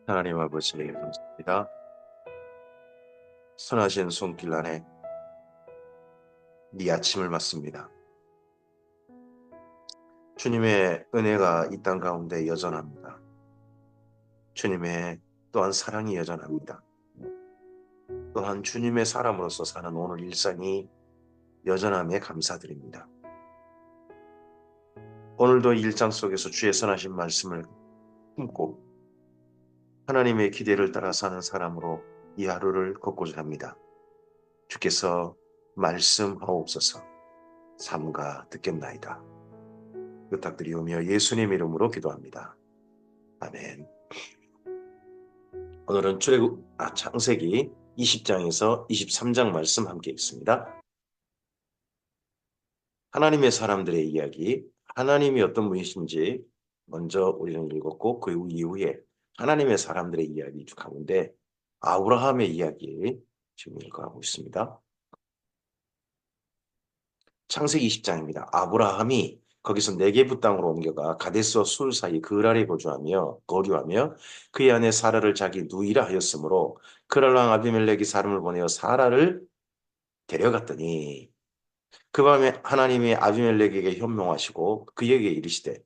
하나님 아버지 감사합니다. 선하신 손길 안에 네 아침을 맞습니다. 주님의 은혜가 이 땅 가운데 여전합니다. 주님의 또한 사랑이 여전합니다. 또한 주님의 사람으로서 사는 오늘 일상이 여전함에 감사드립니다. 오늘도 일상 속에서 주의 선하신 말씀을 품고 하나님의 기대를 따라 사는 사람으로 이 하루를 걷고자 합니다. 주께서 말씀하옵소서. 삼가 듣겠나이다. 부탁드리오며 예수님 이름으로 기도합니다. 아멘. 오늘은 창세기 20장에서 23장 말씀 함께 읽습니다. 하나님의 사람들의 이야기, 하나님이 어떤 분이신지 먼저 우리는 읽었고 그 이후에 하나님의 사람들의 이야기 가운데 아브라함의 이야기 지금 읽어가고 있습니다. 창세기 20장입니다. 아브라함이 거기서 네게부 땅으로 옮겨가 가데스와 술 사이 그랄에 거주하며 그의 아내 사라를 자기 누이라 하였으므로 그랄 왕 아비멜렉이 사람을 보내어 사라를 데려갔더니 그 밤에 하나님이 아비멜렉에게 현명하시고 그에게 이르시되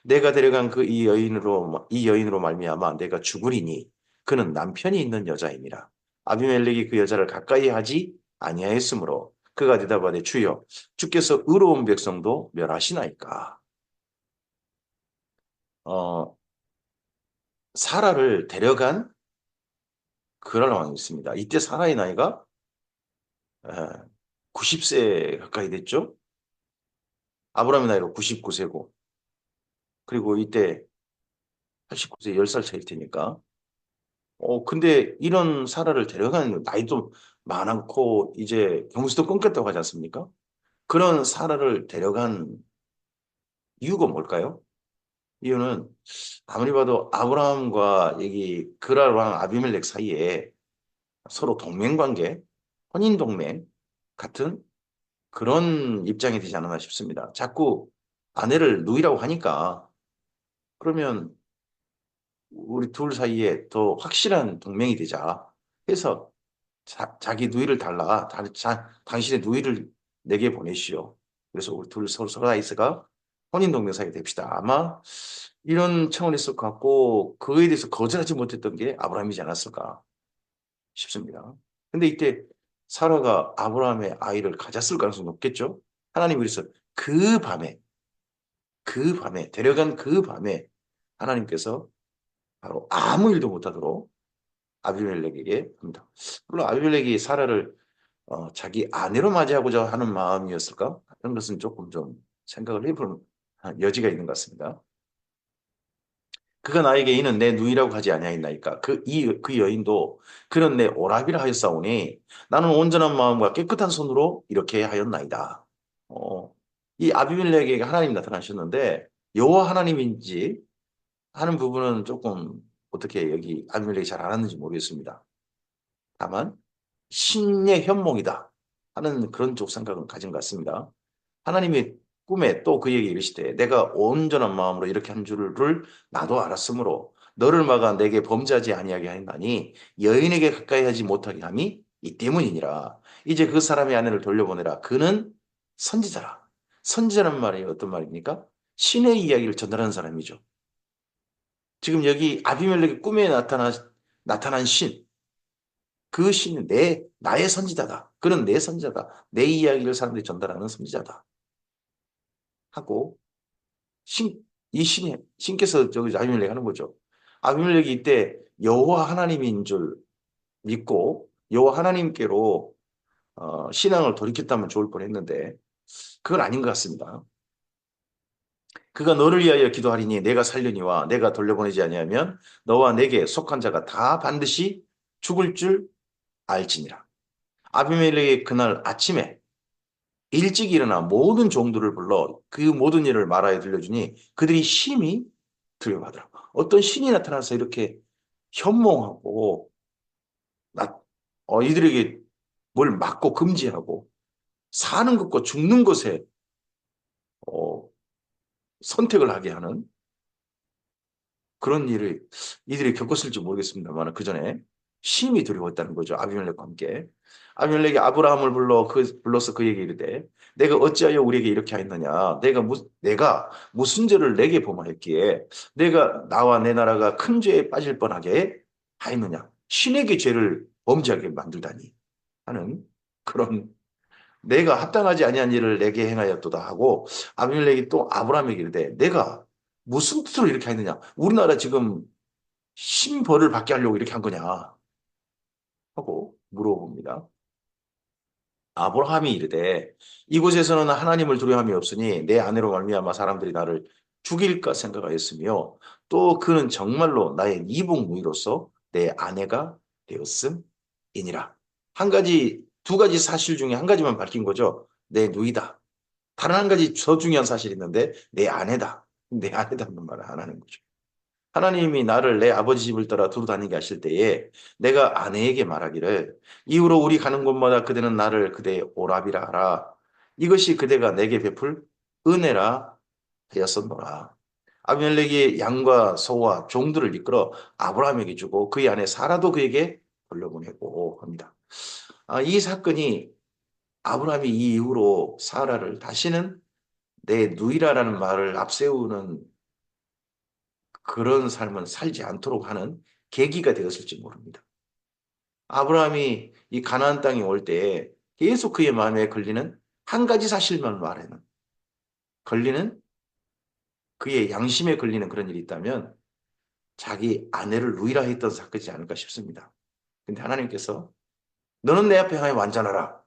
내가 데려간 이 여인으로 말미암아 내가 죽으리니 그는 남편이 있는 여자임이라. 아비멜렉이 그 여자를 가까이 하지 아니하였으므로 그가 대답하되 주여 주께서 의로운 백성도 멸하시나이까. 어, 사라를 데려간 그럴 왕이 있습니다. 이때 사라의 나이가 90세 가까이 됐죠. 아브라함의 나이가 99세고 그리고 이때 89세 10살 차일 테니까 근데 이런 사라를 데려간 나이도 많고 이제 경수도 끊겼다고 하지 않습니까? 그런 사라를 데려간 이유가 뭘까요? 이유는 아무리 봐도 아브라함과 여기 그랄 왕 아비멜렉 사이에 서로 동맹관계, 혼인동맹 같은 그런 입장이 되지 않았나 싶습니다. 자꾸 아내를 누이라고 하니까 그러면 우리 둘 사이에 더 확실한 동맹이 되자 해서 자기 누이를 달라. 당신의 누이를 내게 보내시오. 그래서 우리 둘 서로 사이가 혼인동맹 사이 됩시다. 아마 이런 청원이 있을 것 같고 그에 대해서 거절하지 못했던 게 아브라함이지 않았을까 싶습니다. 근데 이때 사라가 아브라함의 아이를 가졌을 가능성이 높겠죠. 하나님이 그래서 데려간 그 밤에 하나님께서 바로 아무 일도 못하도록 아비멜렉에게 합니다. 물론 아비멜렉이 사라를 자기 아내로 맞이하고자 하는 마음이었을까? 그런 것은 조금 좀 생각을 해볼 여지가 있는 것 같습니다. 그가 나에게 이는 내 누이라고 하지 아니하였나이까. 그 여인도 그는 내 오라비라 하였사오니 나는 온전한 마음과 깨끗한 손으로 이렇게 하였나이다. 어, 이 아비멜렉에게 하나님이 나타나셨는데 여호와 하나님인지 하는 부분은 조금 어떻게 여기 아비멜렉이 잘 알았는지 모르겠습니다. 다만 신의 현몽이다 하는 그런 쪽 생각은 가진 것 같습니다. 하나님이 꿈에 또 그에게 이르시되 내가 온전한 마음으로 이렇게 한 줄을 나도 알았으므로 너를 막아 내게 범죄하지 아니하게 하였나니 여인에게 가까이 하지 못하게 함이 이 때문이니라. 이제 그 사람의 아내를 돌려보내라. 그는 선지자라. 선지자란 말이 어떤 말입니까? 신의 이야기를 전달하는 사람이죠. 지금 여기 아비멜렉의 꿈에 나타난 신, 그 신은 나의 선지자다. 그는 내 선지자다. 내 이야기를 사람들이 전달하는 선지자다. 하고, 신께서 저기 아비멜렉 하는 거죠. 아비멜렉이 이때 여호와 하나님인 줄 믿고 여호와 하나님께로 신앙을 돌이켰다면 좋을 뻔했는데 그건 아닌 것 같습니다. 그가 너를 위하여 기도하리니 내가 살려니와 내가 돌려보내지 아니하면 너와 내게 속한 자가 다 반드시 죽을 줄 알지니라. 아비멜렉이 그날 아침에 일찍 일어나 모든 종들을 불러 그 모든 일을 말하여 들려주니 그들이 심히 두려워하더라. 어떤 신이 나타나서 이렇게 현몽하고 이들에게 뭘 막고 금지하고 사는 것과 죽는 것에 어, 선택을 하게 하는 그런 일을 이들이 겪었을지 모르겠습니다만 그 전에 심히 두려웠다는 거죠. 아비멜렉과 함께. 아비멜렉이 아브라함을 불러서 그에게 이르되 내가 어찌하여 우리에게 이렇게 하였느냐. 내가 무슨 죄를 내게 범하였기에 내가 나와 내 나라가 큰 죄에 빠질 뻔하게 하였느냐. 신에게 죄를 범죄하게 만들다니 하는 그런 내가 합당하지 아니한 일을 내게 행하였도다 하고 아비멜렉이 또 아브라함에게 이르되 내가 무슨 뜻으로 이렇게 했느냐? 우리나라 지금 신벌을 받게 하려고 이렇게 한 거냐? 하고 물어봅니다. 아브라함이 이르되 이곳에서는 하나님을 두려움이 없으니 내 아내로 말미암아 사람들이 나를 죽일까 생각하였으며 또 그는 정말로 나의 이복무이로서 내 아내가 되었음이니라. 두 가지 사실 중에 한 가지만 밝힌 거죠. 내 누이다. 다른 한 가지 더 중요한 사실이 있는데 내 아내다. 내 아내다는 말을 안 하는 거죠. 하나님이 나를 내 아버지 집을 떠나 두루 다니게 하실 때에 내가 아내에게 말하기를 이후로 우리 가는 곳마다 그대는 나를 그대의 오랍이라 하라. 이것이 그대가 내게 베풀 은혜라 하였었노라. 아비멜렉이 양과 소와 종들을 이끌어 아브라함에게 주고 그의 아내 사라도 그에게 돌려보내고 합니다. 이 사건이 아브라함이 이 이후로 사라를 다시는 내 누이라라는 말을 앞세우는 그런 삶은 살지 않도록 하는 계기가 되었을지 모릅니다. 아브라함이 이 가나안 땅에 올 때 계속 그의 마음에 걸리는 한 가지 사실만 말하는 걸리는 그의 양심에 걸리는 그런 일이 있다면 자기 아내를 누이라 했던 사건이지 않을까 싶습니다. 근데 하나님께서 너는 내 앞에 하여 완전하라.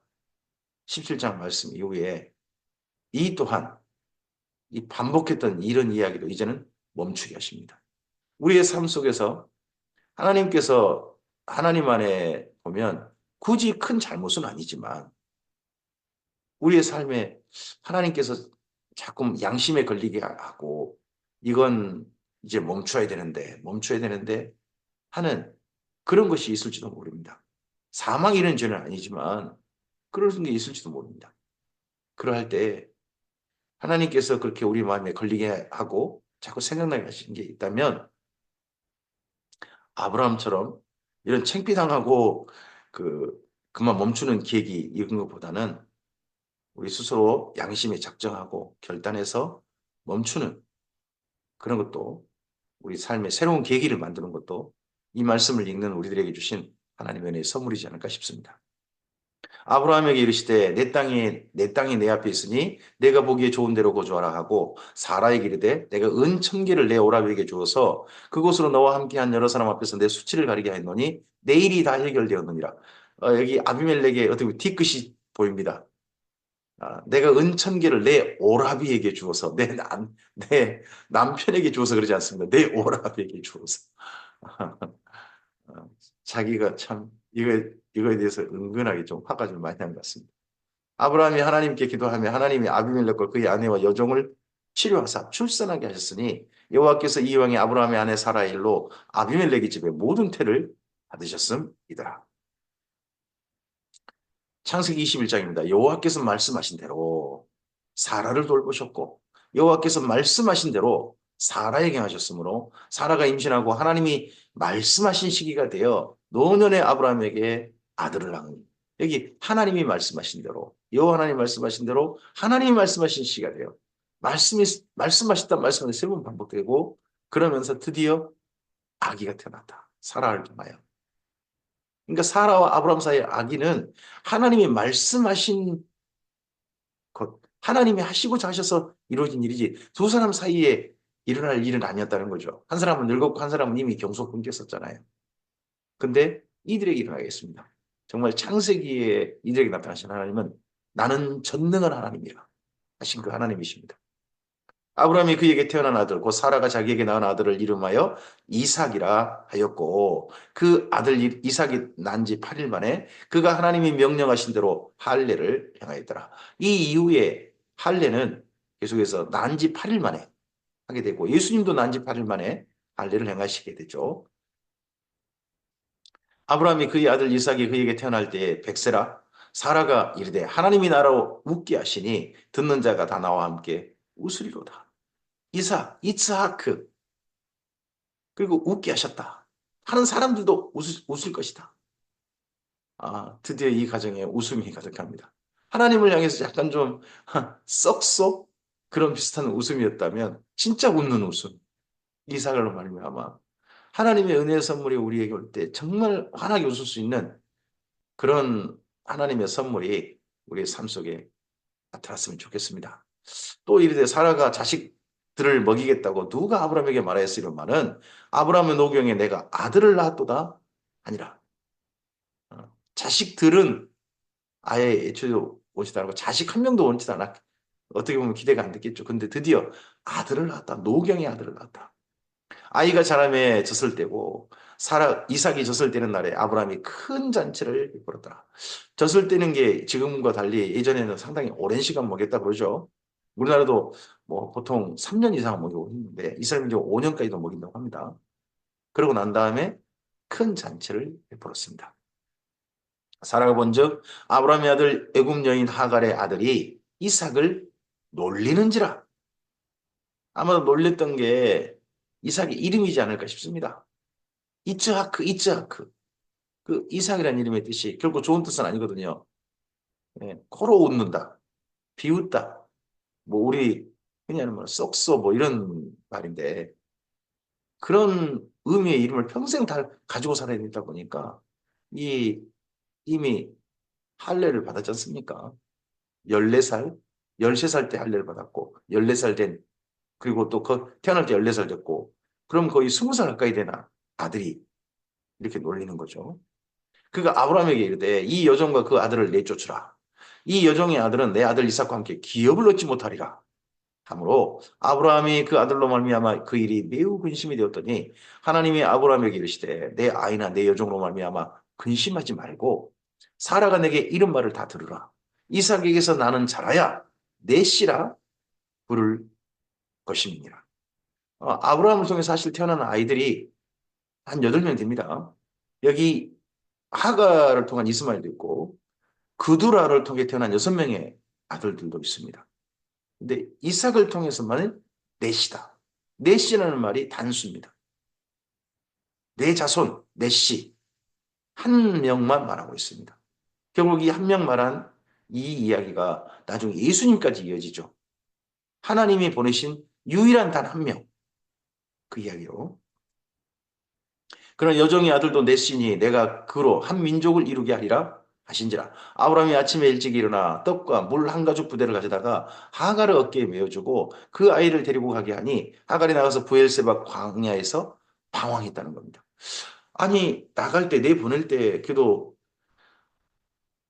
17장 말씀 이후에 이 또한 이 반복했던 이런 이야기도 이제는 멈추게 하십니다. 우리의 삶 속에서 하나님께서 하나님 안에 보면 굳이 큰 잘못은 아니지만 우리의 삶에 하나님께서 자꾸 양심에 걸리게 하고 이건 이제 멈춰야 되는데 하는 그런 것이 있을지도 모릅니다. 사망이 이런 죄는 아니지만 그런 게 있을지도 모릅니다. 그러할 때 하나님께서 그렇게 우리 마음에 걸리게 하고 자꾸 생각나게 하시는 게 있다면 아브라함처럼 이런 창피당하고 그만 멈추는 계획이 이런 것보다는 우리 스스로 양심에 작정하고 결단해서 멈추는 그런 것도 우리 삶의 새로운 계기를 만드는 것도 이 말씀을 읽는 우리들에게 주신 하나님의 은혜의 선물이지 않을까 싶습니다. 아브라함에게 이르시되 내 땅이 내 앞에 있으니 내가 보기에 좋은 대로 거주하라 하고 사라에게 이르되 내가 은 1,000개를 내 오라비에게 주어서 그곳으로 너와 함께한 여러 사람 앞에서 내 수치를 가리게 하였노니 내일이 다 해결되었느니라. 여기 아비멜렉의 어떻게 보면 뒤끝이 보입니다. 내가 은 1,000개를 내 오라비에게 주어서 내 남편에게 주어서 그러지 않습니다. 내 오라비에게 주어서 자기가 참 이거에 대해서 은근하게 좀 화가 좀 많이 난 것 같습니다. 아브라함이 하나님께 기도하며 하나님이 아비멜렉과 그의 아내와 여종을 치료하사 출산하게 하셨으니 여호와께서 이왕에 아브라함의 아내 사라의 일로 아비멜렉의 집에 모든 태를 받으셨음이더라. 창세기 21장입니다. 여호와께서 말씀하신 대로 사라를 돌보셨고 여호와께서 말씀하신 대로 사라에게 하셨으므로 사라가 임신하고 하나님이 말씀하신 시기가 되어 노년의 아브라함에게 아들을 낳으니 여기 하나님이 말씀하신 대로 여호와 하나님이 말씀하신 대로 하나님이 말씀하신 시기가 되어 말씀하셨다 말씀하신 세 번 반복되고 그러면서 드디어 아기가 태어났다. 사라를 통하여. 그러니까 사라와 아브라함 사이의 아기는 하나님이 말씀하신 것, 하나님이 하시고자 하셔서 이루어진 일이지 두 사람 사이에 일어날 일은 아니었다는 거죠. 한 사람은 늙었고 한 사람은 이미 경속 끊겼었잖아요. 근데 이들에게 일어나겠습니다. 정말 창세기에 이들에게 나타나신 하나님은 나는 전능한 하나님이라 하신 그 하나님이십니다. 아브라함이 그에게 태어난 아들, 곧 사라가 자기에게 낳은 아들을 이름하여 이삭이라 하였고 그 아들 이삭이 난 지 8일 만에 그가 하나님이 명령하신 대로 할례를 행하였더라. 이 이후에 할례는 계속해서 난 지 8일 만에 하게 되고 예수님도 난 지 8일 만에 할례를 행하시게 되죠. 아브라함이 그의 아들 이삭이 그에게 태어날 때에 백세라 사라가 이르되 하나님이 나로 웃게 하시니 듣는 자가 다 나와 함께 웃으리로다. 이삭, 이츠하크. 그리고 웃게 하셨다 하는 사람들도 웃을 것이다. 드디어 이 가정에 웃음이 가득합니다. 하나님을 향해서 약간 좀 썩소 그런 비슷한 웃음이었다면 진짜 웃는 웃음. 이삭으로 말미암아 하나님의 은혜의 선물이 우리에게 올 때 정말 환하게 웃을 수 있는 그런 하나님의 선물이 우리의 삶 속에 나타났으면 좋겠습니다. 또 이르되 사라가 자식들을 먹이겠다고 누가 아브라함에게 말하였으리만은 아브라함의 노경에 내가 아들을 낳았도다 아니라 자식들은 아예 애초에 원치 않고 자식 한 명도 원치 않았 어떻게 보면 기대가 안 됐겠죠. 근데 드디어 아들을 낳았다. 노경의 아들을 낳았다. 아이가 자라매 졌을 때고 이삭이 졌을 때는 날에 아브라함이 큰 잔치를 베풀었더라. 졌을 때는 게 지금과 달리 예전에는 상당히 오랜 시간 먹였다 그러죠. 우리나라도 뭐 보통 3년 이상 먹이고 있는데 이스라엘 민족 5년까지도 먹인다고 합니다. 그러고 난 다음에 큰 잔치를 베풀었습니다. 사라가 본즉 아브라함의 아들 애굽 여인 하갈의 아들이 이삭을 놀리는지라. 아마도 놀렸던 게 이삭의 이름이지 않을까 싶습니다. 이츠하크, 이츠하크. 그 이삭이라는 이름의 뜻이 결국 좋은 뜻은 아니거든요. 코로 웃는다, 비웃다. 뭐 우리 그냥 뭐 쏙쏘 뭐 이런 말인데 그런 의미의 이름을 평생 다 가지고 살아야 되다 보니까 이 이미 할례를 받았지 않습니까? 14살, 13살 때 할례를 받았고 14살 된 그리고 또 태어날 때 14살 됐고 그럼 거의 20살 가까이 된 아들이 이렇게 놀리는 거죠. 그가 아브라함에게 이르되 이 여종과 그 아들을 내쫓으라. 이 여종의 아들은 내 아들 이삭과 함께 기업을 얻지 못하리라. 하므로 아브라함이 그 아들로 말미암아 그 일이 매우 근심이 되었더니 하나님이 아브라함에게 이르시되 내 아이나 내 여종으로 말미암아 근심하지 말고 사라가 내게 이른 말을 다 들으라. 이삭에게서 나는 자라야 내 씨라 부를 것임이니라. 아브라함을 통해 사실 태어난 아이들이 한 8명 됩니다. 여기 하가를 통한 이스마엘도 있고 그두라를 통해 태어난 6명의 아들들도 있습니다. 근데 이삭을 통해서만은 넷이다. 넷이라는 말이 단수입니다. 내 자손, 넷이 한 명만 말하고 있습니다. 결국 이 한 명 말한 이 이야기가 나중에 예수님까지 이어지죠. 하나님이 보내신 유일한 단 한 명, 그 이야기로. 그런 여종의 아들도 넷이니 내가 그로 한 민족을 이루게 하리라 하신지라. 아브라함이 아침에 일찍 일어나 떡과 물 한 가죽 부대를 가져다가 하갈을 어깨에 메어주고 그 아이를 데리고 가게 하니 하갈이 나가서 부엘세바 광야에서 방황했다는 겁니다. 아니 나갈 때 내보낼 때 그래도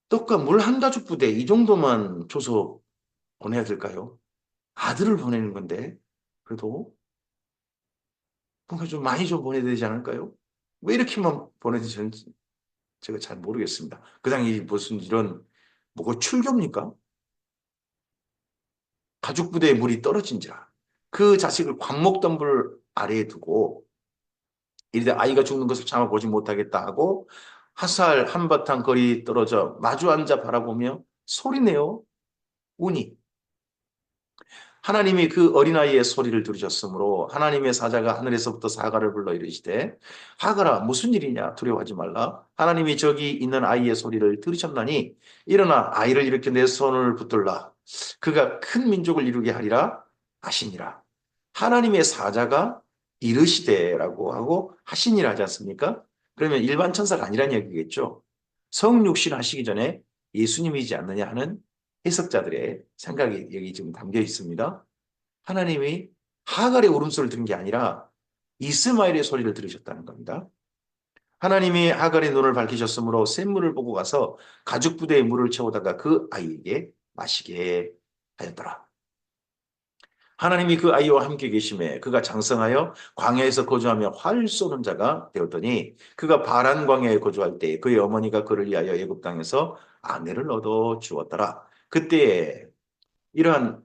떡과 물 한 가죽 부대 이 정도만 줘서 보내야 될까요? 아들을 보내는 건데 그래도 뭔가 좀 많이 좀 보내야 되지 않을까요? 왜 이렇게만 보내주는지 제가 잘 모르겠습니다. 그 당시 무슨 이런 뭐가 출교입니까? 가죽 부대에 물이 떨어진지라 그 자식을 광목덤불 아래에 두고 이르되 아이가 죽는 것을 참아 보지 못하겠다 하고 핫살 한바탕 거리 떨어져 마주 앉아 바라보며 소리내어 우니 하나님이 그 어린아이의 소리를 들으셨으므로 하나님의 사자가 하늘에서부터 사가를 불러 이르시되 하가라 무슨 일이냐 두려워하지 말라 하나님이 저기 있는 아이의 소리를 들으셨나니 일어나 아이를 일으켜 내 손을 붙들라 그가 큰 민족을 이루게 하리라 하시니라 하나님의 사자가 이르시되라고 하고 하시니라 하지 않습니까? 그러면 일반 천사가 아니라는 얘기겠죠. 성육신 하시기 전에 예수님이지 않느냐 하는 해석자들의 생각이 여기 지금 담겨 있습니다. 하나님이 하갈의 울음소리를 들은 게 아니라 이스마엘의 소리를 들으셨다는 겁니다. 하나님이 하갈의 눈을 밝히셨으므로 샘물을 보고 가서 가죽 부대에 물을 채우다가 그 아이에게 마시게 하였더라. 하나님이 그 아이와 함께 계심에 그가 장성하여 광야에서 거주하며 활 쏘는 자가 되었더니 그가 바란 광야에 거주할 때 그의 어머니가 그를 위하여 애굽 땅에서 아내를 얻어 주었더라. 그때 이러한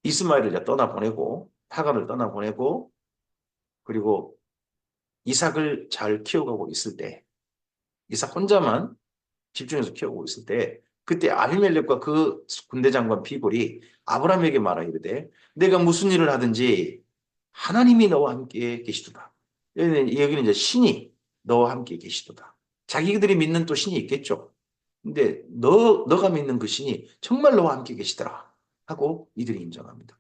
이스마엘을 이제 떠나보내고 하갈을 떠나보내고 그리고 이삭을 잘 키워가고 있을 때 이삭 혼자만 집중해서 키우고 있을 때 그때 아비멜렉과 그 군대 장관 비볼이 아브라함에게 말하 이르되 내가 무슨 일을 하든지 하나님이 너와 함께 계시도다. 여기는 이제 신이 너와 함께 계시도다. 자기들이 믿는 또 신이 있겠죠. 근데 너가 믿는 그 신이 정말 너와 함께 계시더라 하고 이들이 인정합니다.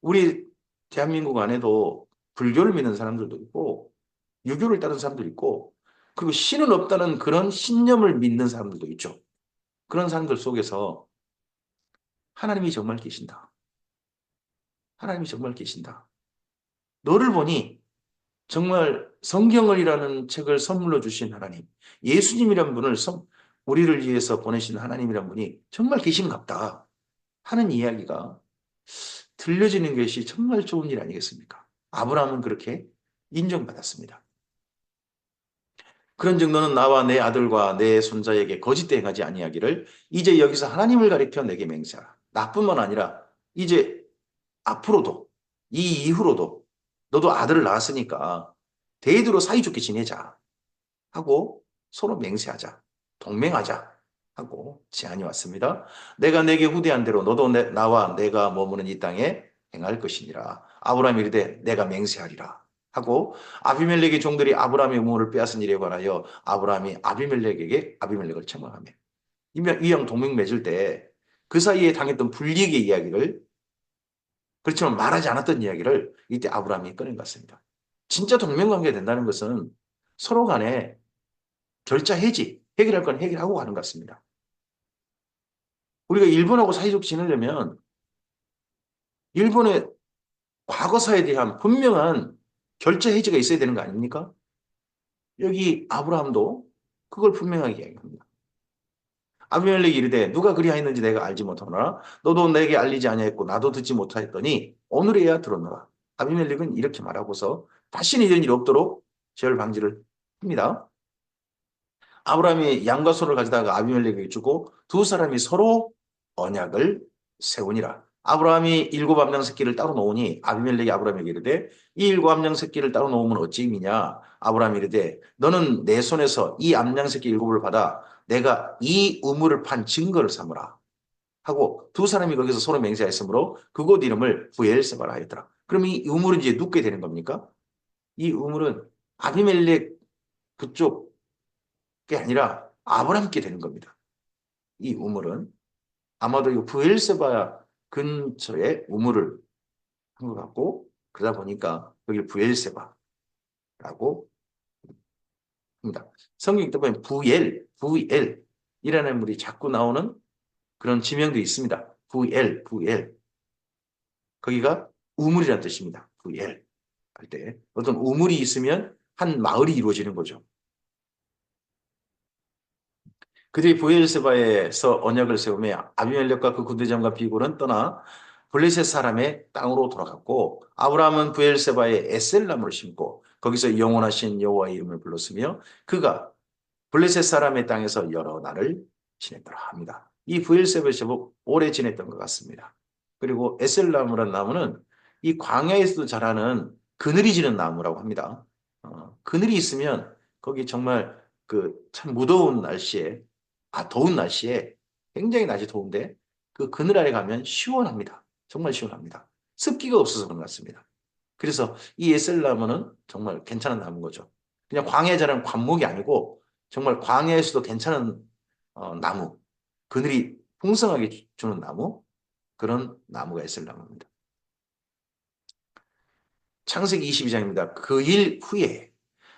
우리 대한민국 안에도 불교를 믿는 사람들도 있고 유교를 따르는 사람도 있고 그리고 신은 없다는 그런 신념을 믿는 사람들도 있죠. 그런 사람들 속에서 하나님이 정말 계신다. 하나님이 정말 계신다. 너를 보니 정말 성경을이라는 책을 선물로 주신 하나님, 예수님이란 분을 우리를 위해서 보내신 하나님이란 분이 정말 계신갑다 하는 이야기가 들려지는 것이 정말 좋은 일 아니겠습니까? 아브라함은 그렇게 인정받았습니다. 그런즉 너는 나와 내 아들과 내 손자에게 거짓 행하지 아니하기를 이제 여기서 하나님을 가리켜 내게 맹세하라. 나뿐만 아니라 이제 앞으로도 이 이후로도 너도 아들을 낳았으니까 대대로 사이좋게 지내자 하고 서로 맹세하자. 동맹하자 하고 제안이 왔습니다. 내가 내게 후대한 대로 너도 나와 내가 머무는 이 땅에 행할 것이니라. 아브라함이 이르되 내가 맹세하리라 하고 아비멜렉의 종들이 아브라함의 우물을 빼앗은 일에 관하여 아브라함이 아비멜렉을 책망하며 이형 동맹 맺을 때 그 사이에 당했던 불이익의 이야기를 그렇지만 말하지 않았던 이야기를 이때 아브라함이 꺼낸 것 같습니다. 진짜 동맹관계가 된다는 것은 서로 간에 결자 해지, 해결할 건 해결하고 가는 것 같습니다. 우리가 일본하고 사이좋게 지내려면 일본의 과거사에 대한 분명한 결자 해지가 있어야 되는 거 아닙니까? 여기 아브라함도 그걸 분명하게 이야기합니다. 아비멜렉이 이르되 누가 그리하였는지 내가 알지 못하노라. 너도 내게 알리지 아니하였고 나도 듣지 못하였더니 오늘에야 들었노라. 아비멜렉은 이렇게 말하고서 다시는 이런 일이 없도록 제열 방지를 합니다. 아브라함이 양과 소를 가져다가 아비멜렉에게 주고 두 사람이 서로 언약을 세우니라. 아브라함이 일곱 암양 새끼를 따로 놓으니 아비멜렉이 아브라함에게 이르되 이 일곱 암양 새끼를 따로 놓으면 어찌 의미냐. 아브라함이 이르되 너는 내 손에서 이 암양 새끼 일곱을 받아 내가 이 우물을 판 증거를 삼으라 하고 두 사람이 거기서 서로 맹세하였으므로 그곳 이름을 부엘세바라 하였더라. 그럼 이 우물은 이제 눕게 되는 겁니까? 이 우물은 아비멜렉 그쪽 게 아니라 아브라함께 되는 겁니다. 이 우물은 아마도 이 부엘세바 근처에 우물을 한 것 같고 그러다 보니까 여기 부엘세바라고 합니다. 성경 읽다 보면 부엘이라는 물이 자꾸 나오는 그런 지명도 있습니다. 부엘. 거기가 우물이라는 뜻입니다. 부엘 할 때 어떤 우물이 있으면 한 마을이 이루어지는 거죠. 그들이 부엘세바에서 언약을 세우며 아비멜렉과 그 군대장과 비굴은 떠나 블레셋 사람의 땅으로 돌아갔고 아브라함은 부엘세바에 에셀나무를 심고 거기서 영원하신 여호와의 이름을 불렀으며 그가 블레셋 사람의 땅에서 여러 날을 지냈더라 합니다. 이 부엘세바에서 오래 지냈던 것 같습니다. 그리고 에셀나무란 나무는 이 광야에서도 자라는 그늘이 지는 나무라고 합니다. 그늘이 있으면 거기 정말 그 참 무더운 날씨에 더운 날씨에 굉장히 날씨 더운데 그 그늘 아래 가면 시원합니다. 정말 시원합니다. 습기가 없어서 그런 것 같습니다. 그래서 이 에셀나무는 정말 괜찮은 나무인 거죠. 그냥 광야에 자라는 관목이 아니고 정말 광야에서도 괜찮은 나무, 그늘이 풍성하게 주는 나무, 그런 나무가 에셀나무입니다. 창세기 22장입니다. 그 일 후에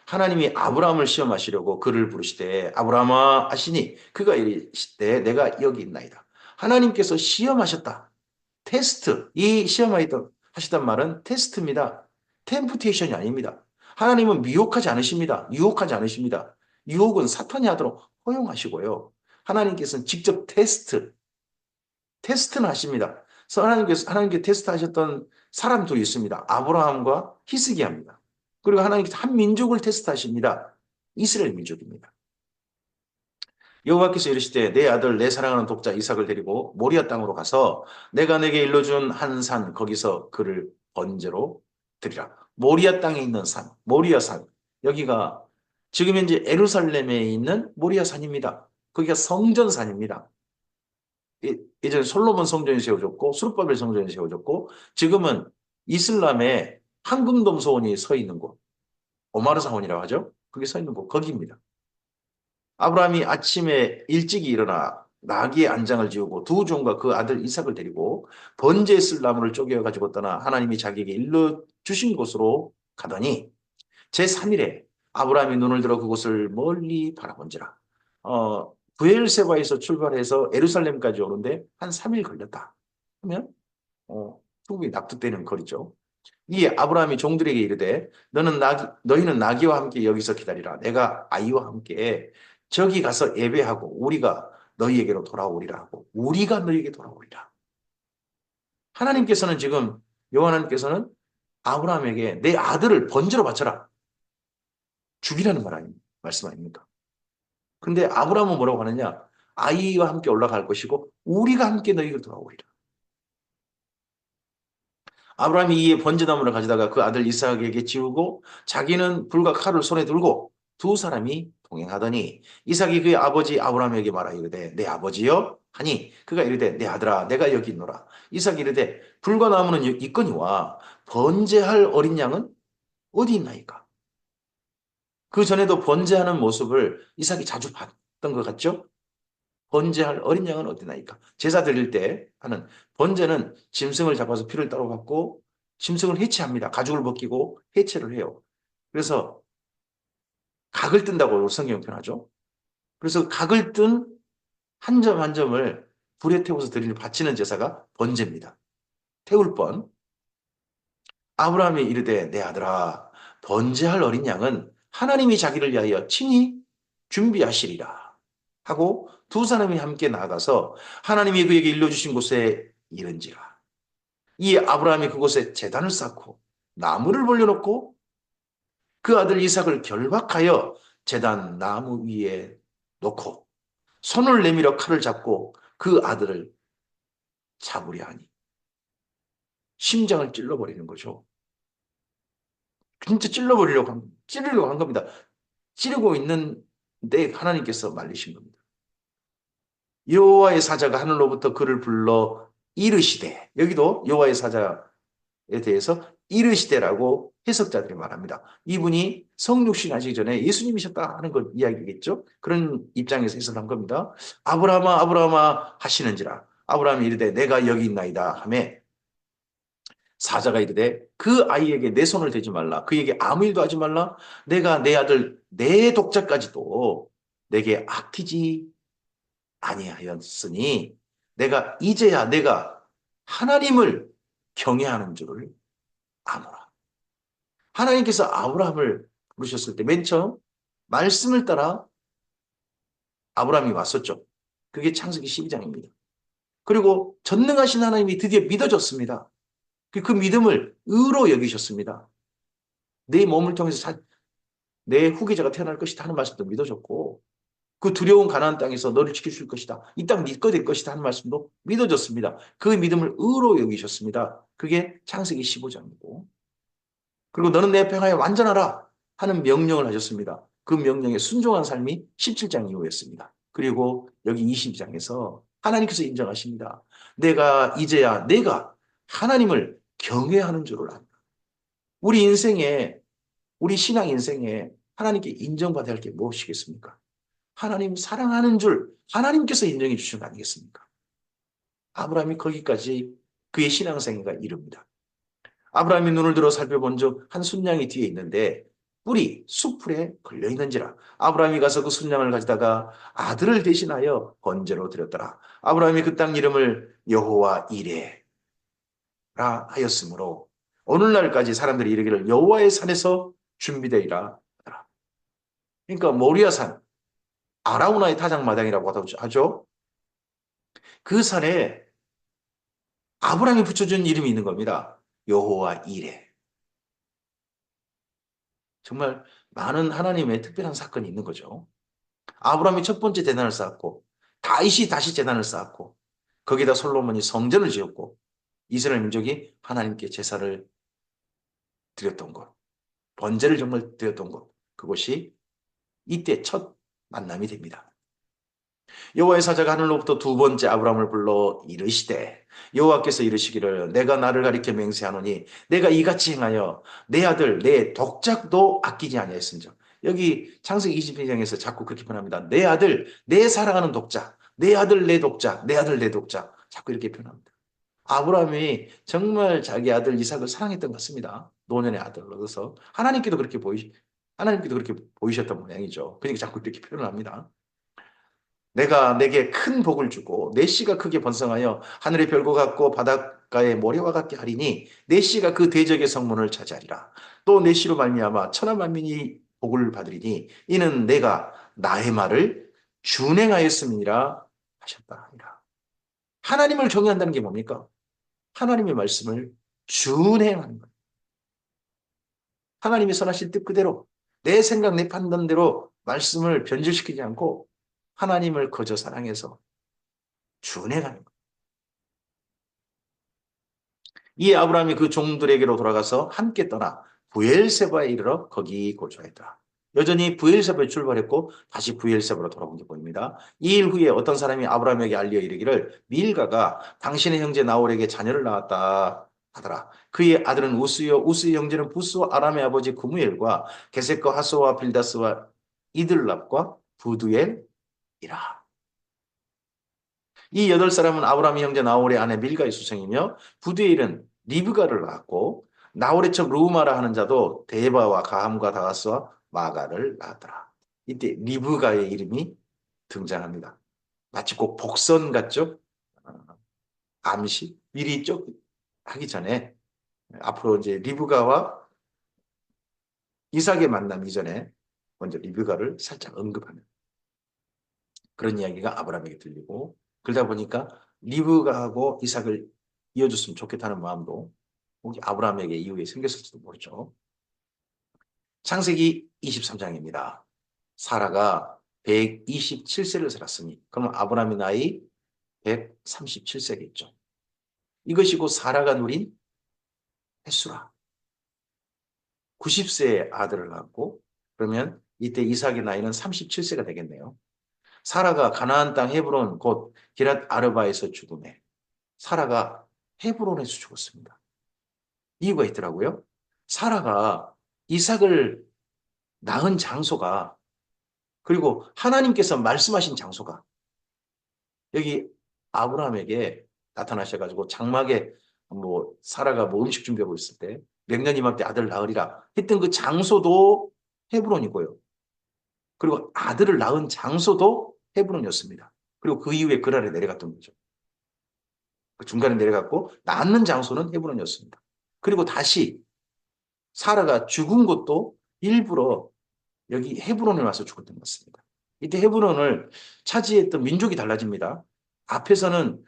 하나님이 아브라함을 시험하시려고 그를 부르시되 아브라함아 하시니 그가 이르시되 내가 여기 있나이다. 하나님께서 시험하셨다. 테스트. 이 시험하시단 말은 테스트입니다. 템프테이션이 아닙니다. 하나님은 미혹하지 않으십니다. 유혹하지 않으십니다. 유혹은 사탄이 하도록 허용하시고요. 하나님께서는 직접 테스트는 하십니다. 그래서 하나님께 테스트하셨던 사람 둘이 있습니다. 아브라함과 히스기야입니다. 그리고 하나님께서 한 민족을 테스트하십니다. 이스라엘 민족입니다. 여호와께서 이르시되 내 아들 내 사랑하는 독자 이삭을 데리고 모리아 땅으로 가서 내가 내게 일러준 한 산 거기서 그를 번제로 드리라. 모리아 땅에 있는 산, 모리아 산. 여기가 지금 현재 예루살렘에 있는 모리아 산입니다. 거기가 성전산입니다. 예전에 솔로몬 성전이 세워졌고 수르바벨 성전이 세워졌고 지금은 이슬람의 황금돔 소원이 서 있는 곳. 오마르 사원이라고 하죠. 그게 서 있는 곳 거기입니다. 아브라함이 아침에 일찍이 일어나 나귀의 안장을 지우고 두 종과 그 아들 이삭을 데리고 번제에 쓸 나무를 쪼개어 가지고 떠나 하나님이 자기에게 일러 주신 곳으로 가더니 제3일에 아브라함이 눈을 들어 그곳을 멀리 바라본지라. 부엘세바에서 출발해서 예루살렘까지 오는데 한 3일 걸렸다. 그러면 충분히 납득되는 거리죠. 이 아브라함이 종들에게 이르되 너희는 나귀와 함께 여기서 기다리라. 내가 아이와 함께 저기 가서 예배하고 우리가 너희에게로 돌아오리라 하고 우리가 너희에게 돌아오리라. 하나님께서는 지금 여호와님께서는 아브라함에게 내 아들을 번제로 바쳐라. 죽이라는 말씀 아닙니까? 근데 아브라함은 뭐라고 하느냐? 아이와 함께 올라갈 것이고 우리가 함께 너희에게로 돌아오리라. 아브라함이 이에 번제나무를 가져다가 그 아들 이삭에게 지우고 자기는 불과 칼을 손에 들고 두 사람이 동행하더니 이삭이 그의 아버지 아브라함에게 말하 이르되 내 아버지여 하니 그가 이르되 내 아들아 내가 여기 있노라. 이삭이 이르되 불과 나무는 있거니와 번제할 어린 양은 어디 있나이까? 그 전에도 번제하는 모습을 이삭이 자주 봤던 것 같죠? 번제할 어린 양은 어디나이까? 제사 드릴 때 하는 번제는 짐승을 잡아서 피를 따로 받고 짐승을 해체합니다. 가죽을 벗기고 해체를 해요. 그래서 각을 뜬다고 성경 표현하죠. 그래서 각을 뜬 한 점 한 점을 불에 태워서 바치는 제사가 번제입니다. 태울 번. 아브라함이 이르되 내 아들아 번제할 어린 양은 하나님이 자기를 위하여 친히 준비하시리라 하고 두 사람이 함께 나가서 하나님이 그에게 일러주신 곳에 이른지라. 이 아브라함이 그곳에 제단을 쌓고 나무를 벌려놓고 그 아들 이삭을 결박하여 제단 나무 위에 놓고 손을 내밀어 칼을 잡고 그 아들을 잡으려 하니 심장을 찔러버리는 거죠. 진짜 찌르려고 한 겁니다. 찌르고 있는데 하나님께서 말리신 겁니다. 여호와의 사자가 하늘로부터 그를 불러 이르시되 여기도 여호와의 사자에 대해서 이르시되라고 해석자들이 말합니다. 이분이 성육신 하시기 전에 예수님이셨다 하는 걸 이야기겠죠. 그런 입장에서 해석한 겁니다. 아브라함아 아브라함아 하시는지라 아브라함이 이르되 내가 여기 있나이다 하매 사자가 이르되 그 아이에게 내 손을 대지 말라. 그에게 아무 일도 하지 말라. 내가 내 아들 내 독자까지도 내게 아끼지 아니하였으니 내가 이제야 내가 하나님을 경외하는 줄을 아노라. 하나님께서 아브라함을 부르셨을 때 맨 처음 말씀을 따라 아브라함이 왔었죠. 그게 창세기 12장입니다. 그리고 전능하신 하나님이 드디어 믿어졌습니다. 그 믿음을 의로 여기셨습니다. 내 몸을 통해서 내 후계자가 태어날 것이다 하는 말씀도 믿어졌고 그 두려운 가나안 땅에서 너를 지켜줄 것이다. 이 땅 네 거 될 것이다 하는 말씀도 믿어졌습니다. 그 믿음을 의로 여기셨습니다. 그게 창세기 15장이고 그리고 너는 내 평화에 완전하라 하는 명령을 하셨습니다. 그 명령에 순종한 삶이 17장 이후였습니다. 그리고 여기 22장에서 하나님께서 인정하십니다. 내가 이제야 내가 하나님을 경외하는 줄을 안다. 우리 인생에 우리 신앙 인생에 하나님께 인정받아야 할 게 무엇이겠습니까? 하나님 사랑하는 줄 하나님께서 인정해 주신 거 아니겠습니까? 아브라함이 거기까지 그의 신앙생애가 이릅니다. 아브라함이 눈을 들어 살펴본 즉 한 순양이 뒤에 있는데 뿔이 숲풀에 걸려 있는지라. 아브라함이 가서 그 순양을 가져다가 아들을 대신하여 번제로 드렸더라. 아브라함이 그 땅 이름을 여호와 이레라 하였으므로 오늘날까지 사람들이 이르기를 여호와의 산에서 준비되리라 하더라. 그러니까 모리아산 아라우나의 타작마당이라고 하죠. 그 산에 아브라함이 붙여준 이름이 있는 겁니다. 여호와 이레. 정말 많은 하나님의 특별한 사건이 있는 거죠. 아브라함이 첫 번째 제단을 쌓았고 다윗이 다시 제단을 쌓았고 거기다 솔로몬이 성전을 지었고 이스라엘 민족이 하나님께 제사를 드렸던 것, 번제를 정말 드렸던 것, 그것이 이때 첫 만남이 됩니다. 여호와의 사자가 하늘로부터 두 번째 아브라함을 불러 이르시되 여호와께서 이르시기를 내가 나를 가리켜 맹세하노니 내가 이같이 행하여 내 아들 내 독작도 아끼지 아니하였은즉. 여기 창세기 22장에서 자꾸 그렇게 표현합니다. 내 아들 내 사랑하는 독자, 내 아들 내 독자, 내 아들 내 독자, 자꾸 이렇게 표현합니다. 아브라함이 정말 자기 아들 이삭을 사랑했던 것 같습니다. 노년의 아들로서 하나님께도 그렇게 보이셨던 모양이죠. 그러니까 자꾸 이렇게 표현을 합니다. 내가 내게 큰 복을 주고 내 씨가 크게 번성하여 하늘의 별과 같고 바닷가의 모래와 같게 하리니 내 씨가 그 대적의 성문을 차지하리라. 또 내 씨로 말미암아 천하 만민이 복을 받으리니 이는 내가 나의 말을 준행하였음이니라 하셨다. 하나님을 경외한다는 게 뭡니까? 하나님의 말씀을 준행하는 거예요. 하나님이 선하신 뜻 그대로 내 생각 내 판단대로 말씀을 변질시키지 않고 하나님을 거저 사랑해서 준행하는 거예요. 이에 아브라함이 그 종들에게로 돌아가서 함께 떠나 부엘세바에 이르러 거기 거주하였다. 여전히 부엘세바에 출발했고 다시 부엘세바로 돌아온 게 보입니다. 이 일 후에 어떤 사람이 아브라함에게 알려 이르기를 밀가가 당신의 형제 나홀에게 자녀를 낳았다 하더라. 그의 아들은 우스요 우스의 형제는 부스와 아람의 아버지 구무엘과 게셋과 하소와 빌다스와 이들랍과 부두엘이라. 이 여덟 사람은 아브라함의 형제 나홀의 아내 밀가의 수생이며 부두엘은 리브가를 낳았고 나홀의 척 루우마라 하는 자도 데바와 가함과 다가스와 마가를 낳았더라. 이때 리브가의 이름이 등장합니다. 마치 꼭 복선 같죠? 암시 미리 쪽 하기 전에 앞으로 이제 리브가와 이삭의 만남 이전에 먼저 리브가를 살짝 언급하는 그런 이야기가 아브라함에게 들리고 그러다 보니까 리브가하고 이삭을 이어줬으면 좋겠다는 마음도 혹시 아브라함에게 이후에 생겼을지도 모르죠. 창세기 23장입니다. 사라가 127세를 살았으니 그러면 아브라함의 나이 137세겠죠. 이것이 곧 사라가 누린 햇수라. 90세의 아들을 낳고 그러면 이때 이삭의 나이는 37세가 되겠네요. 사라가 가나안 땅 헤브론 곧 기랏 아르바에서 죽음에 사라가 헤브론에서 죽었습니다. 이유가 있더라고요. 사라가 이삭을 낳은 장소가 그리고 하나님께서 말씀하신 장소가 여기 아브라함에게 나타나셔가지고 장막에 뭐 사라가 뭐 음식 준비하고 있을 때 명년 이맘때 아들을 낳으리라 했던 그 장소도 헤브론이고요. 그리고 아들을 낳은 장소도 헤브론이었습니다. 그리고 그 이후에 그랄에 내려갔던 거죠. 그 중간에 내려갔고 낳는 장소는 헤브론이었습니다. 그리고 다시 사라가 죽은 곳도 일부러 여기 헤브론에 와서 죽었던 것 같습니다. 이때 헤브론을 차지했던 민족이 달라집니다. 앞에서는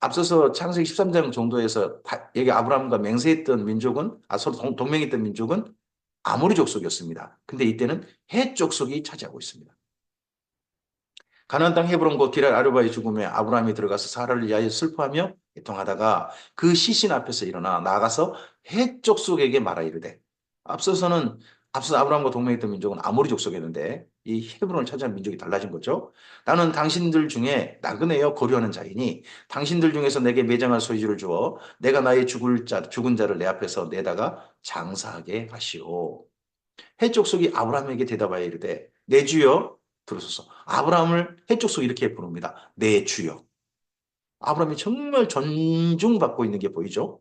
앞서서 창세기 13장 정도에서 여기 아브라함과 맹세했던 민족은 서로 동맹했던 민족은 아모리 족속이었습니다. 근데 이때는 헷 족속이 차지하고 있습니다. 가나안 땅 헤브론 곧 기랄 아르바의 죽음에 아브라함이 들어가서 사라를 위하여 슬퍼하며 애통하다가 그 시신 앞에서 일어나 나가서 헷 족속에게 말하 이르되 앞서 아브라함과 동맹했던 민족은 아모리 족속이었는데 이 헤브론을 차지한 민족이 달라진 거죠. 나는 당신들 중에 나그네여 거류하는 자이니 당신들 중에서 내게 매장할 소유주를 주어 내가 나의 죽은 자를 내 앞에서 내다가 장사하게 하시오. 헷 족속이 아브라함에게 대답하여 이르되 내 주여 들으소서. 아브라함을 헷 족속이 이렇게 부릅니다. 내 주여. 아브라함이 정말 존중받고 있는 게 보이죠.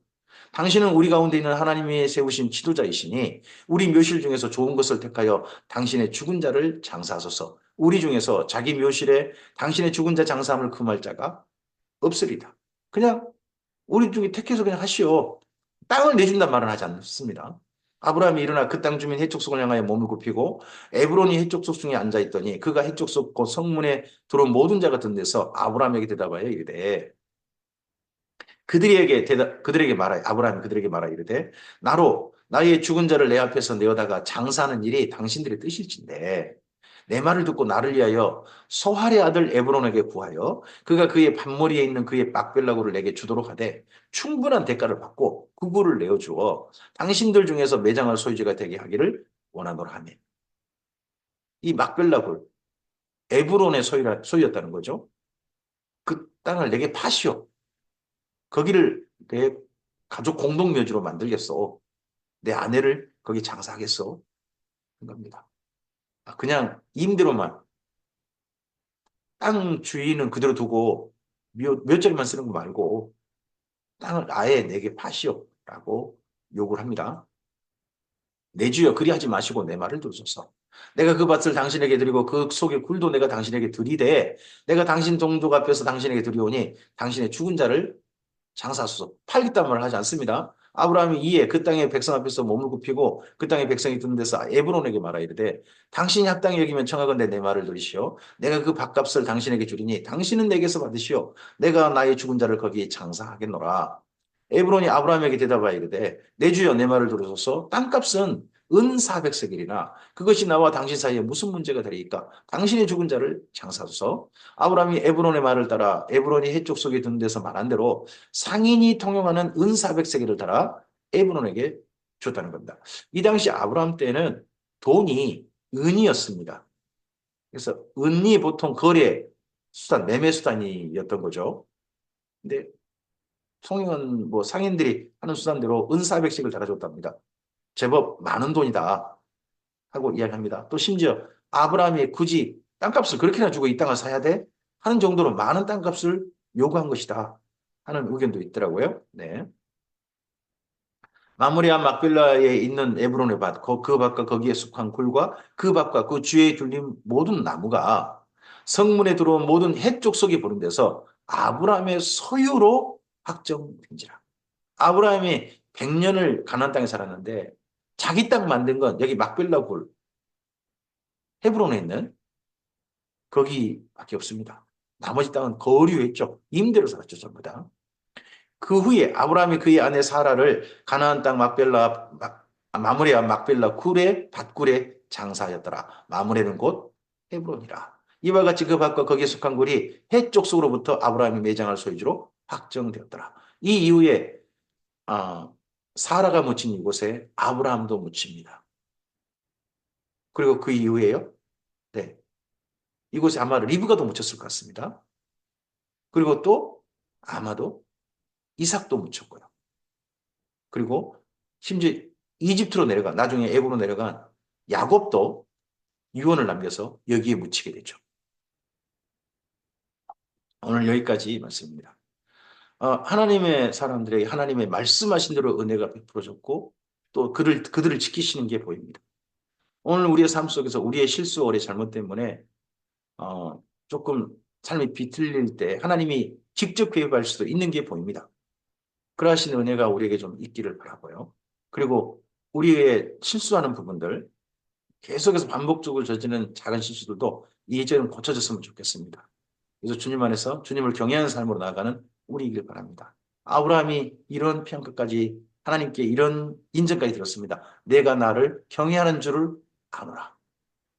당신은 우리 가운데 있는 하나님이 세우신 지도자이시니 우리 묘실 중에서 좋은 것을 택하여 당신의 죽은 자를 장사하소서. 우리 중에서 자기 묘실에 당신의 죽은 자 장사함을 금할 자가 없으리다. 그냥 우리 중에 택해서 그냥 하시오. 땅을 내준단 말은 하지 않습니다. 아브라함이 일어나 그 땅 주민 해족속을 향하여 몸을 굽히고 에브론이 해족속 중에 앉아 있더니 그가 해족속 곧 성문에 들어온 모든 자 같은 데서 아브라함에게 대답하여 이르되 아브라함이 그들에게 말하 이르되 나로 나의 죽은 자를 내 앞에서 내어다가 장사하는 일이 당신들의 뜻일진데 내 말을 듣고 나를 위하여 소할의 아들 에브론에게 구하여 그가 그의 밭머리에 있는 그의 막벨라고를 내게 주도록 하되 충분한 대가를 받고 그 굴을 내어주어 당신들 중에서 매장할 소유지가 되게 하기를 원하노라 하며 이 막벨라굴 에브론의 소유였다는 거죠. 그 땅을 내게 파시오. 거기를 내 가족 공동묘지로 만들겠어. 내 아내를 거기 장사하겠어. 한 겁니다. 그냥 임대로만 땅 주인은 그대로 두고 몇 절만 쓰는 거 말고 땅을 아예 내게 파시오. 라고 요구를 합니다. 내 주여 그리하지 마시고 내 말을 들으소서. 내가 그 밭을 당신에게 드리고 그 속의 굴도 내가 당신에게 드리되 내가 당신 동족 앞에서 당신에게 드리오니 당신의 죽은 자를 장사하소서. 팔겠다는 말을 하지 않습니다. 아브라함이 이에 그 땅의 백성 앞에서 몸을 굽히고 그 땅의 백성이 듣는 데서 에브론에게 말하 이르되 당신이 합당히 여기면 청하건대 내 말을 들으시오. 내가 그 밭값을 당신에게 주리니 당신은 내게서 받으시오. 내가 나의 죽은 자를 거기에 장사하겠노라. 에브론이 아브라함에게 대답하여 이르되 내 주여 내 말을 들으소서. 땅값은 은 400세겔이나 그것이 나와 당신 사이에 무슨 문제가 되리까? 당신의 죽은 자를 장사하소서. 아브라함이 에브론의 말을 따라 에브론이 해쪽 속에 든 데서 말한 대로 상인이 통용하는 은 400세겔을 따라 에브론에게 줬다는 겁니다. 이 당시 아브라함 때는 돈이 은이었습니다. 그래서 은이 보통 거래 수단, 매매 수단이었던 거죠. 근데 통용은 뭐 상인들이 하는 수단대로 은 400씩을 달아줬답니다. 제법 많은 돈이다 하고 이야기합니다. 또 심지어 아브라함이 굳이 땅값을 그렇게나 주고 이 땅을 사야 돼? 하는 정도로 많은 땅값을 요구한 것이다 하는 의견도 있더라고요. 네. 마무리한 막빌라에 있는 에브론의 밭, 그 밭과 거기에 속한 굴과 그 밭과 그 주위에 둘린 모든 나무가 성문에 들어온 모든 해쪽 속에 보는 데서 아브라함의 소유로 확정된지라. 아브라함이 100년을 가나안 땅에 살았는데 자기 땅 만든 건 여기 막빌라 굴, 헤브론에 있는 거기밖에 없습니다. 나머지 땅은 거류했죠. 임대로 살았죠, 전부 다. 그 후에 아브라함이 그의 아내 사라를 가나안 땅 마므레와 막벨라 굴의 밭굴에 장사하였더라. 마므레는 곧 헤브론이라. 이와 같이 그 밭과 거기에 속한 굴이 해쪽 속으로부터 아브라함이 매장할 소유주로 확정되었더라. 이 이후에 사라가 묻힌 이곳에 아브라함도 묻힙니다. 그리고 그 이후에요. 네. 이곳에 아마 리브가도 묻혔을 것 같습니다. 그리고 또 아마도 이삭도 묻혔고요. 그리고 심지어 이집트로 내려간 나중에 애굽으로 내려간 야곱도 유언을 남겨서 여기에 묻히게 되죠. 오늘 여기까지 말씀입니다. 하나님의 사람들에게 하나님의 말씀하신 대로 은혜가 베풀어졌고 또 그들을 지키시는 게 보입니다. 오늘 우리의 삶 속에서 우리의 실수, 오래 잘못 때문에 조금 삶이 비틀릴 때 하나님이 직접 개입할 수도 있는 게 보입니다. 그러하신 은혜가 우리에게 좀 있기를 바라고요. 그리고 우리의 실수하는 부분들, 계속해서 반복적으로 저지르는 작은 실수들도 이제는 고쳐졌으면 좋겠습니다. 그래서 주님 안에서 주님을 경외하는 삶으로 나아가는 우리이길 바랍니다. 아브라함이 이런 평가까지 하나님께 이런 인정까지 들었습니다. 내가 나를 경외하는 줄을 아노라.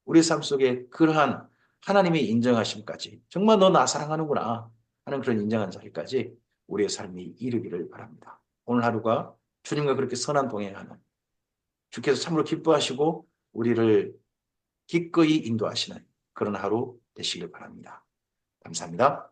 우리 삶 속에 그러한 하나님의 인정하심까지 정말 너 나 사랑하는구나 하는 그런 인정한 자리까지 우리의 삶이 이르기를 바랍니다. 오늘 하루가 주님과 그렇게 선한 동행하는 주께서 참으로 기뻐하시고 우리를 기꺼이 인도하시는 그런 하루 되시길 바랍니다. 감사합니다.